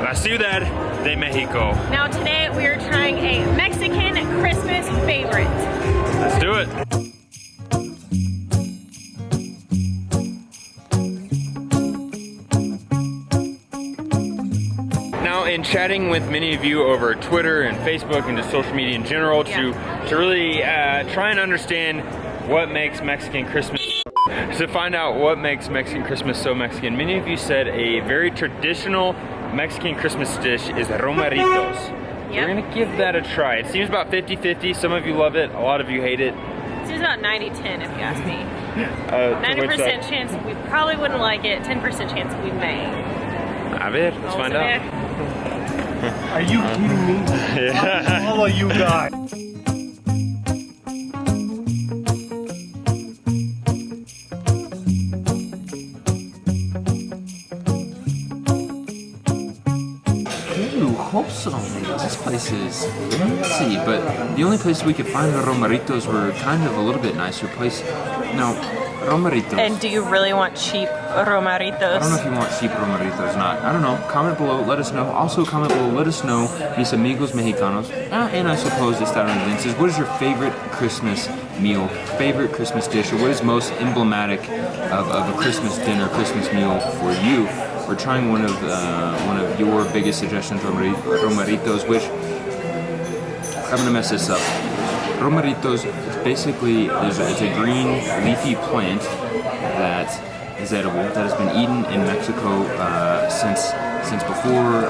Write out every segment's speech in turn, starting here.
La Ciudad de Mexico. Now today we are trying a Mexican Christmas favorite. Let's do it. Now, in chatting with many of you over Twitter and Facebook and just social media in general to really try and understand what makes Mexican Christmas, to find out what makes Mexican Christmas so Mexican, many of you said a very traditional Mexican Christmas dish is Romeritos. We're gonna give that a try. It seems about 50-50. Some of you love it, a lot of you hate it. It seems about 90-10 if you ask me. 90% chance we probably wouldn't like it, 10% chance we may. A ver, let's find out. Are you kidding me? Yeah. I'll follow you guys. Hope so. This place is fancy, but the only place we could find the Romeritos were kind of a little bit nicer place. Now, Romeritos. And do you really want cheap Romeritos? I don't know if you want cheap Romeritos or not. I don't know. Comment below, let us know. Also, comment below, let us know, mis amigos mexicanos, and I suppose estadounidenses, what is your favorite Christmas meal, favorite Christmas dish, or what is most emblematic of a Christmas dinner, Christmas meal for you? We're trying one of your biggest suggestions, Romeritos, which I'm gonna mess this up. Romeritos, it's basically it's a green leafy plant that is edible, that has been eaten in Mexico since before,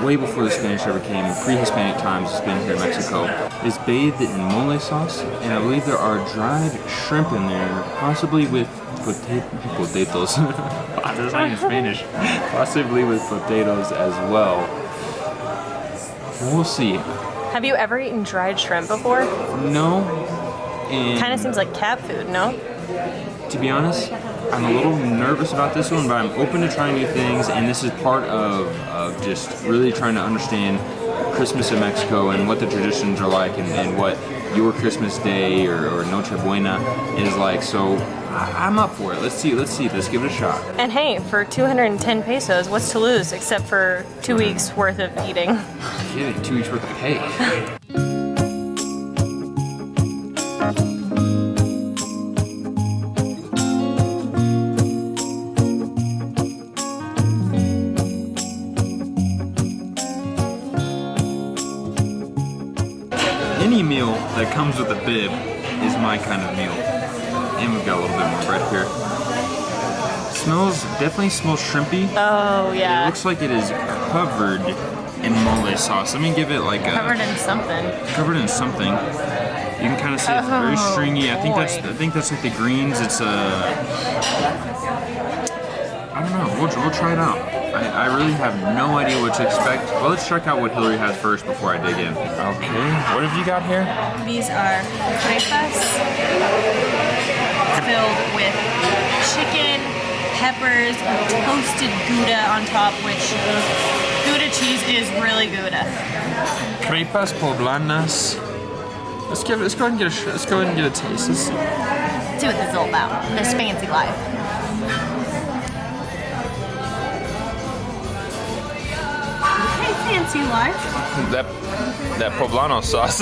way before the Spanish ever came. Pre-Hispanic times, it's been here in Mexico. It's bathed in mole sauce, and I believe there are dried shrimp in there, possibly with potatoes. That's not in Spanish. Possibly with potatoes as well. We'll see. Have you ever eaten dried shrimp before? No. Kind of seems like cat food, no? To be honest, I'm a little nervous about this one, but I'm open to trying new things, and this is part of just really trying to understand Christmas in Mexico and what the traditions are like and what your Christmas day or Noche Buena is like. So I'm up for it. Let's see. Let's give it a shot. And hey, for 210 pesos, what's to lose except for 2 weeks worth of eating? Kidding, 2 weeks worth of pay. Any meal that comes with a bib is my kind of meal. And we've got a little bit more bread here. Definitely smells shrimpy. Oh, yeah. It looks like it is covered in mole sauce. Let me give it like a... Covered in something. Covered in something. You can kind of see it's very stringy. I think that's like the greens. It's I don't know. We'll try it out. I really have no idea what to expect. Well, let's check out what Hillary has first before I dig in. Okay, what have you got here? These are crepas filled with chicken, peppers, toasted Gouda on top, which Gouda cheese is really Gouda. Crepas poblanas. Let's go ahead and get a taste. See what this is all about. This fancy life. Fancy life. That poblano sauce.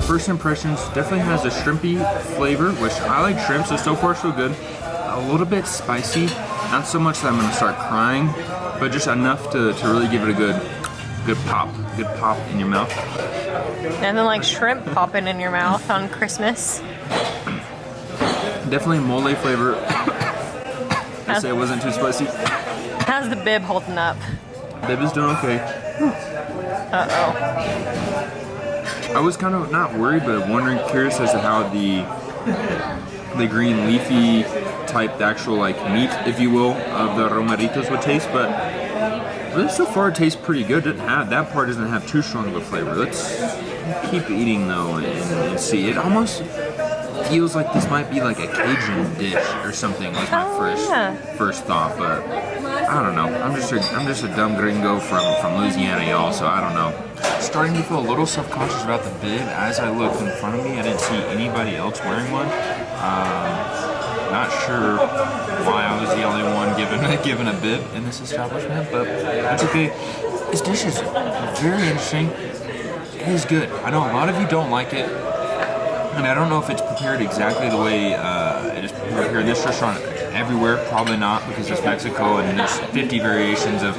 First impressions, definitely has a shrimpy flavor, which I like shrimp, so far so good. A little bit spicy, not so much that I'm gonna start crying, but just enough to really give it a good pop in your mouth. And then like shrimp popping in your mouth on Christmas. Definitely mole flavor. I say it wasn't too spicy. How's the bib holding up? Bib is doing okay. Uh-oh. I was kind of not worried, but wondering, curious as to how the green leafy type, the actual like meat, if you will, of the Romeritos would taste, but really so far it tastes pretty good. That part doesn't have too strong of a flavor. Let's keep eating though and see. It almost feels like this might be like a Cajun dish or something, like my first thought, but I don't know. I'm just a dumb gringo from Louisiana, y'all. So I don't know. Starting to feel a little self-conscious about the bib as I look in front of me. I didn't see anybody else wearing one. Not sure why I was the only one given a bib in this establishment, but that's okay. This dish is very interesting. It is good. I know a lot of you don't like it, and I don't know if it's prepared exactly the way it is prepared here in this restaurant. Everywhere, probably not, because it's Mexico and there's 50 variations of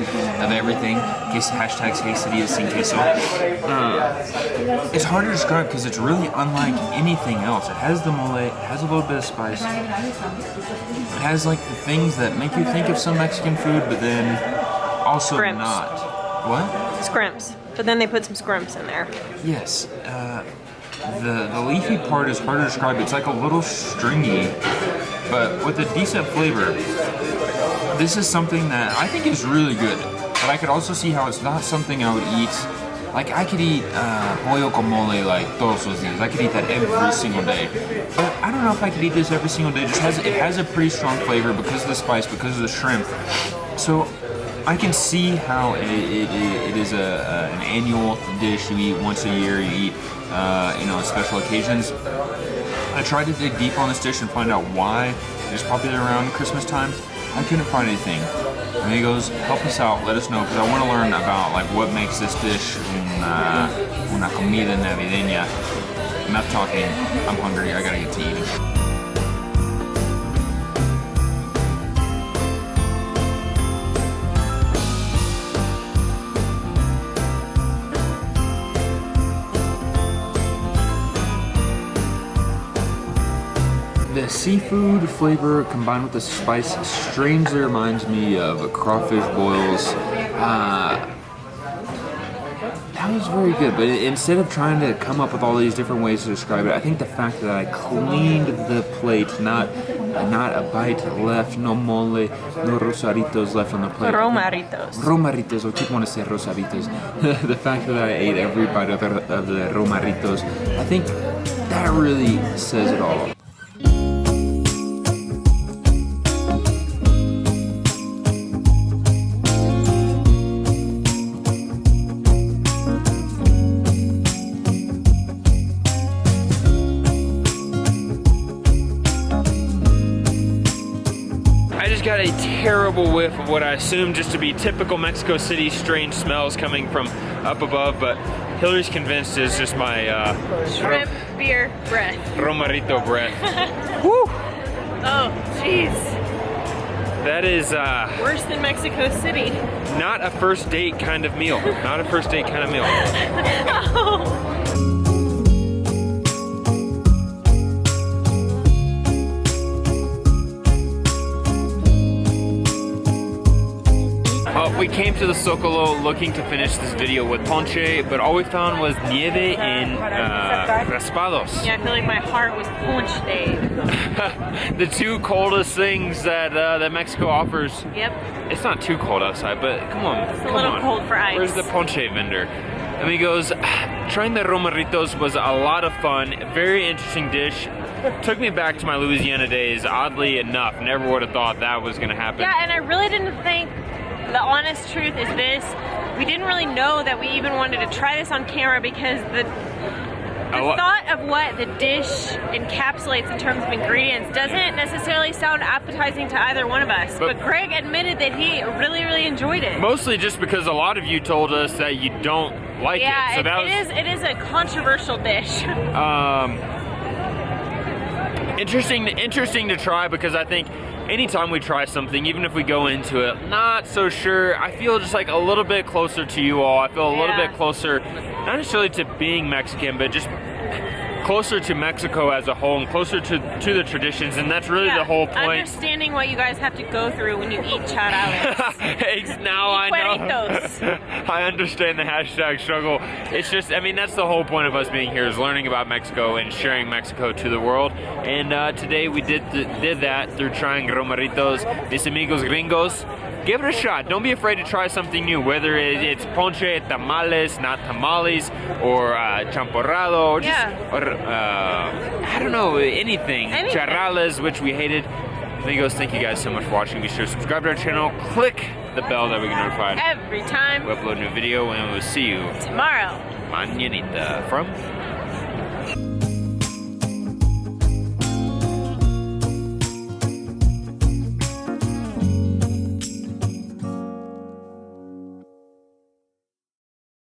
everything. Hashtags quesadillas sin queso. It's hard to describe because it's really unlike anything else. It has the mole, it has a little bit of spice. It has like the things that make you think of some Mexican food, but then also Scrimps. not. What? Scrimps. But then they put some scrimps in there. Yes. The leafy part is hard to describe. It's like a little stringy, but with a decent flavor. This is something that I think is really good, but I could also see how it's not something I would eat. Like I could eat pollo con mole like todos los días. I could eat that every single day. But I don't know if I could eat this every single day. It has a pretty strong flavor because of the spice, because of the shrimp. So I can see how it is an annual dish you eat once a year. You eat, special occasions. I tried to dig deep on this dish and find out why it's popular around Christmas time. I couldn't find anything. Amigos, help us out. Let us know, because I want to learn about like what makes this dish una comida navideña. Enough talking. I'm hungry. I gotta get to eating. The seafood flavor combined with the spice strangely reminds me of crawfish boils. That was very good, but instead of trying to come up with all these different ways to describe it, I think the fact that I cleaned the plate, not a bite left, no mole, no rosaritos left on the plate. Romeritos, I keep wanting to say rosaritos. The fact that I ate every bite of the romeritos, I think that really says it all. Got a terrible whiff of what I assume just to be typical Mexico City strange smells coming from up above, but Hillary's convinced it's just my shrimp beer breath. Romerito breath. Woo! Oh, jeez. That is worse than Mexico City. Not a first date kind of meal. Not a first date kind of meal. Oh. We came to the Zocalo looking to finish this video with ponche, but all we found was nieve and raspados. Yeah, I feel like my heart was punched. The two coldest things that Mexico offers. Yep. It's not too cold outside, but come on. It's a little cold for ice. Where's the ponche vendor? Amigos, trying the romeritos was a lot of fun. Very interesting dish. Took me back to my Louisiana days, oddly enough. Never would have thought that was going to happen. Yeah, and I really didn't think. The honest truth is this, we didn't really know that we even wanted to try this on camera because the thought of what the dish encapsulates in terms of ingredients doesn't necessarily sound appetizing to either one of us. But Greg admitted that he really, really enjoyed it. Mostly just because a lot of you told us that you don't like it. So it is a controversial dish. Interesting to try, because I think anytime we try something, even if we go into it not so sure, I feel just like a little bit closer to you all. I feel a little bit closer, not necessarily to being Mexican, but just closer to Mexico as a whole and closer to the traditions, and that's really the whole point. Understanding what you guys have to go through when you eat charales. Now I know. I understand the hashtag struggle. It's just, I mean, that's the whole point of us being here, is learning about Mexico and sharing Mexico to the world. And today we did that through trying romeritos, mis amigos gringos. Give it a shot. Don't be afraid to try something new, whether it's ponche, tamales, not tamales, or champorrado, or just, I don't know, anything. Charales, which we hated. Amigos, thank you guys so much for watching. Be sure to subscribe to our channel. Click the bell that we get notified every time we upload a new video, and we'll see you tomorrow. mañanita from